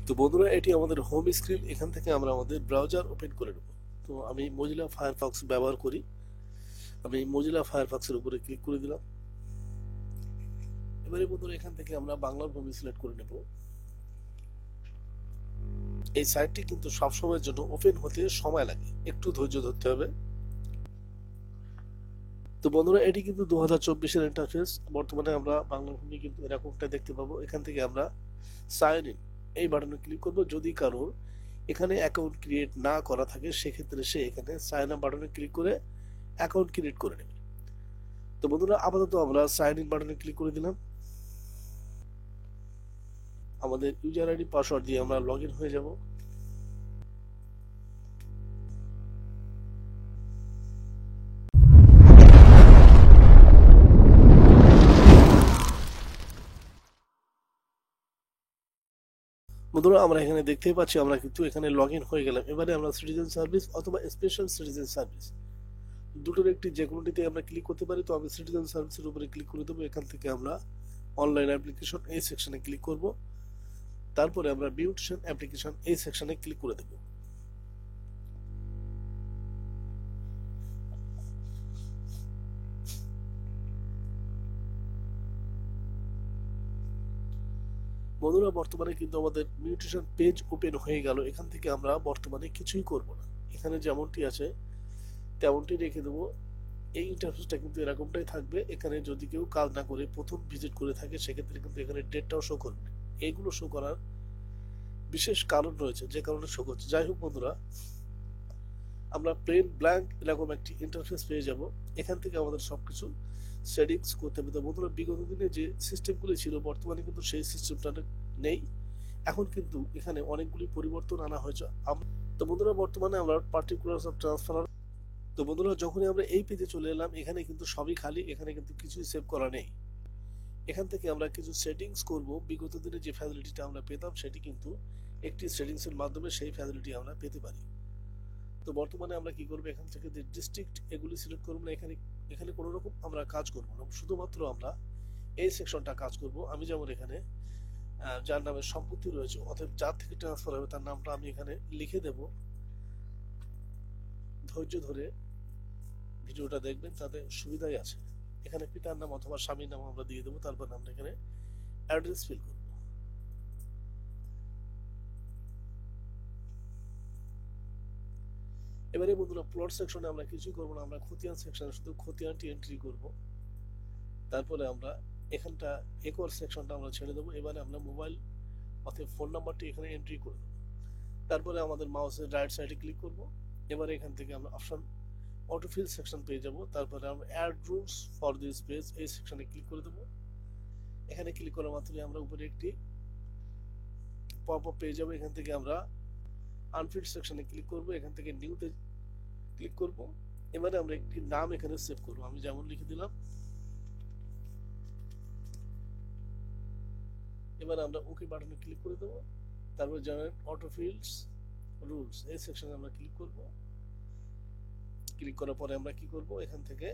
তো বন্ধুরা, এটি আমাদের হোম স্ক্রিন। এখান থেকে আমরা আমাদের ব্রাউজার ওপেন করে নেব। তো আমি মজিলা ফায়ারফক্স ব্যবহার করি। আমি মজিলা ফায়ারফক্সের উপরে ক্লিক করে দিলাম। এবারে বন্ধুরা, এখান থেকে আমরা বাংলা ভূমি সিলেক্ট করে নেব। এই সাইটটি কিন্তু সবসময়ের জন্য ওপেন হতে সময় লাগে, একটু ধৈর্য ধরতে হবে। তো বন্ধুরা, এটি কিন্তু 2024-এর ইন্টারফেস। বর্তমানে আমরা বাংলা ভূমি কিন্তু এরকমটা দেখতে পাবো। এখান থেকে আমরা সাইন ইন এই বাটনে ক্লিক করব। যদি কারোর এখানে অ্যাকাউন্ট ক্রিয়েট না করা থাকে, সেক্ষেত্রে সে এখানে সাইন আপ বাটনে ক্লিক করে অ্যাকাউন্ট ক্রিয়েট করে নেবে। তো বন্ধুরা, আপাতত আমরা সাইন ইন বাটনে ক্লিক করে দিলাম। আমাদের ইউজার আইডি পাসওয়ার্ড দিয়ে আমরা লগ ইন হয়ে যাব। বন্ধুরা, আমরা এখানে দেখতেই পাচ্ছি আমরা কিন্তু এখানে লগ ইন হয়ে গেলাম। এবারে আমরা সিটিজেন সার্ভিস অথবা স্পেশাল সিটিজেন সার্ভিস দুটোর একটি যে কোনোটিতে আমরা ক্লিক করতে পারি। তো আমি সিটিজেন সার্ভিসের উপরে ক্লিক করে দেবো। এখান থেকে আমরা অনলাইন অ্যাপ্লিকেশন এই সেকশনে ক্লিক করব। তারপরে আমরা বিউটিশিয়ান অ্যাপ্লিকেশন এই সেকশনে ক্লিক করে দেব। বন্ধুরা, বর্তমানে কিন্তু আমাদের বিউটিশিয়ান পেজ ওপেন হয়ে গেল। এখান থেকে আমরা বর্তমানে কিছুই করব না। এখানে যেমনটি আছে তেমনটি রেখে দেবো। এই ইন্টারফেসটা কিন্তু এরকমটাই থাকবে। এখানে যদি কেউ কাজ না করে প্রথম ভিজিট করে থাকে, সেক্ষেত্রে কিন্তু এখানে ডেটটাও শো করবে। এইগুলো শো করার বিশেষ কারণ রয়েছে, যে কারণে শো করছে। যাই হোক বন্ধুরা, আমরা প্লেন ব্ল্যাঙ্ক এরকম একটি ইন্টারফেস পেয়ে যাব। এখান থেকে আমাদের সবকিছু সেটিংস করতে হবে। তো বন্ধুরা, বিগত দিনে যে সিস্টেমগুলি ছিল, বর্তমানে কিন্তু সেই সিস্টেমটা নেই। এখন কিন্তু এখানে অনেকগুলি পরিবর্তন আনা হয়েছে। তো বন্ধুরা, বর্তমানে আমরা পার্টিকুলারস অফ ট্রান্সফার। তো বন্ধুরা, যখনই আমরা এই পেজে চলে এলাম, এখানে কিন্তু সবই খালি, এখানে কিন্তু কিছুই সেভ করা নেই। এখান থেকে আমরা কিছু সেটিংস করব। বিগত দিনে যে ফ্যাসিলিটিটা আমরা পেতাম, সেটি কিন্তু একটি সেটিংসের মাধ্যমে সেই ফ্যাসিলিটি আমরা পেতে পারি। তো বর্তমানে আমরা কি করব, এখান থেকে যে ডিস্ট্রিক্ট এগুলি সিলেক্ট করব না। এখানে এখানে কোনো রকম আমরা কাজ করব না, শুধুমাত্র আমরা এই সেকশনটা কাজ করব। আমি যেমন এখানে যার নামে সম্পত্তি রয়েছে, অতএব যার থেকে ট্রান্সফার হবে তার নামটা আমি এখানে লিখে দেব। ধৈর্য ধরে ভিডিওটা দেখবেন, তাতে সুবিধাই আছে। এখানে পিতার নাম অথবা স্বামীর নাম আমরা দিয়ে দেবো। তারপর আমরা এখানে অ্যাড্রেস ফিল করব। এবারে বন্ধুরা, প্লট সেকশনে আমরা কিছুই করবো না, আমরা খতিয়ান সেকশনে শুধু খতিয়ানটি এন্ট্রি করব। তারপরে আমরা এখানটা একর সেকশনটা আমরা ছেড়ে দেবো। এবারে আমরা মোবাইল অথবা ফোন নাম্বারটি এখানে এন্ট্রি করে দেবো। তারপরে আমাদের মাউসের রাইট সাইডে ক্লিক করব। এবারে এখান থেকে আমরা অপশন অটোফিল সেকশন পেয়ে যাব। তারপরে আমরা add rules for this page এই সেকশনে ক্লিক করে দেবো। এখানে ক্লিক করা মাত্রই আমরা উপরে একটি পপ আপ পেয়ে যাবো। এখান থেকে আমরা আনফিট সেকশনে ক্লিক করব। এখান থেকে নিউতে ক্লিক করব। এবারে আমরা একটি নাম এখানে সেভ করব। আমি যেমন লিখে দিলাম। এবার আমরা ওকে বাটনে ক্লিক করে দেবো। তারপর জেনারেট অটোফিলস রুলস এই সেকশনে আমরা ক্লিক করব। ক্লিক করার পরে আমরা কি করব, এখান থেকে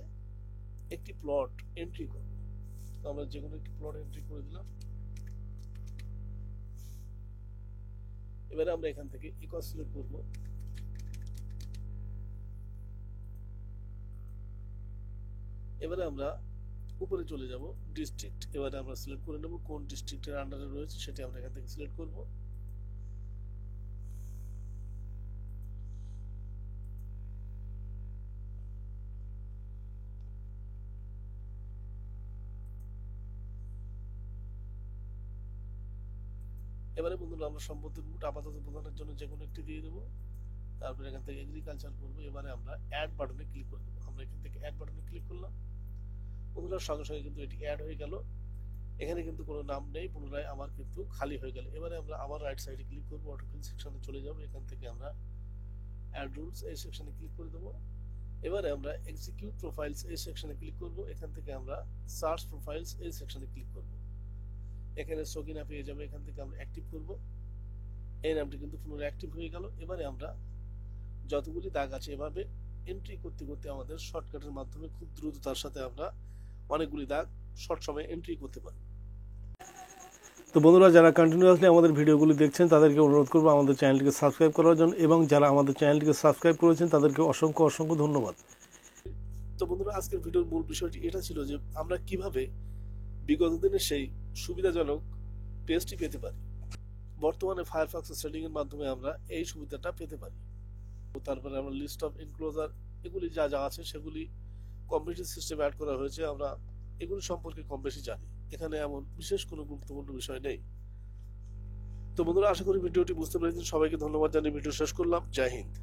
একটি প্লট এন্ট্রি করব। তো আমরা যে কোনো একটি প্লট এন্ট্রি করে দিলাম। এবারে আমরা এখান থেকে ইকো সিলেক্ট করব। এবারে আমরা উপরে চলে যাব ডিস্ট্রিক্ট। এবারে আমরা সিলেক্ট করে নেব কোন ডিস্ট্রিক্টের আন্ডারে রয়েছে, সেটি আমরা এখান থেকে সিলেক্ট করব। এবারে বন্ধুরা, আমরা সম্পত্তির মোট আপাতত প্রদানের জন্য যে কোনো একটি দিয়ে দেবো। তারপরে এখান থেকে এগ্রিকালচার করবো। এবারে আমরা অ্যাড বাটনে ক্লিক করে দেবো। আমরা এখান থেকে অ্যাড বাটনে ক্লিক করলাম। বন্ধুরা, সঙ্গে সঙ্গে কিন্তু এটি অ্যাড হয়ে গেল। এখানে কিন্তু কোনো নাম নেই, পুনরায় আমার কিন্তু খালি হয়ে গেল। এবারে আমরা আবার রাইট সাইডে ক্লিক করবো, অটোফিল সেকশনে চলে যাবো। এখান থেকে আমরা অ্যাড রুলস এই সেকশনে ক্লিক করে দেবো। এবারে আমরা এক্সিকিউট প্রোফাইলস এই সেকশনে ক্লিক করব। এখান থেকে আমরা সার্চ প্রোফাইলস এই সেকশনে ক্লিক করব। এখানে সগিনা পেয়ে যাবে। এখান থেকে আমরা অ্যাক্টিভ করব। এই নামটি কিন্তু পুনরায় অ্যাক্টিভ হয়ে গেল। এবারে আমরা যতগুলি দাগ আছে এভাবে এন্ট্রি করতে করতে আমাদের শর্টকাটের মাধ্যমে খুব দ্রুততার সাথে আমরা অনেকগুলি দাগ শর্ট সময়ে এন্ট্রি করতে পারি। তো বন্ধুরা, যারা কন্টিনিউয়াসলি আমাদের ভিডিওগুলি দেখছেন তাদেরকে অনুরোধ করবো আমাদের চ্যানেলটিকে সাবস্ক্রাইব করার জন্য, এবং যারা আমাদের চ্যানেলটিকে সাবস্ক্রাইব করেছেন তাদেরকে অসংখ্য অসংখ্য ধন্যবাদ। তো বন্ধুরা, আজকের ভিডিওর মূল বিষয়টি এটা ছিল যে আমরা কিভাবে বিগত দিনের সেই সুবিধাজনক পেজটি পেতে পারি। বর্তমানে ফায়ারফক্স সেটিং এর মাধ্যমে আমরা এই সুবিধাটা পেতে পারি। তারপরে আমরা লিস্ট অফ এনক্লোজার এগুলি যা যা আছে সেগুলি কম্পিউটার সিস্টেম অ্যাড করা হয়েছে, আমরা এগুলি সম্পর্কে কম বেশি জানি। এখানে এমন বিশেষ কোনো গুরুত্বপূর্ণ বিষয় নেই। তো বন্ধুরা, আশা করি ভিডিওটি বুঝতে পেরেছেন। সবাইকে ধন্যবাদ জানিয়ে ভিডিও শেষ করলাম। জয় হিন্দ।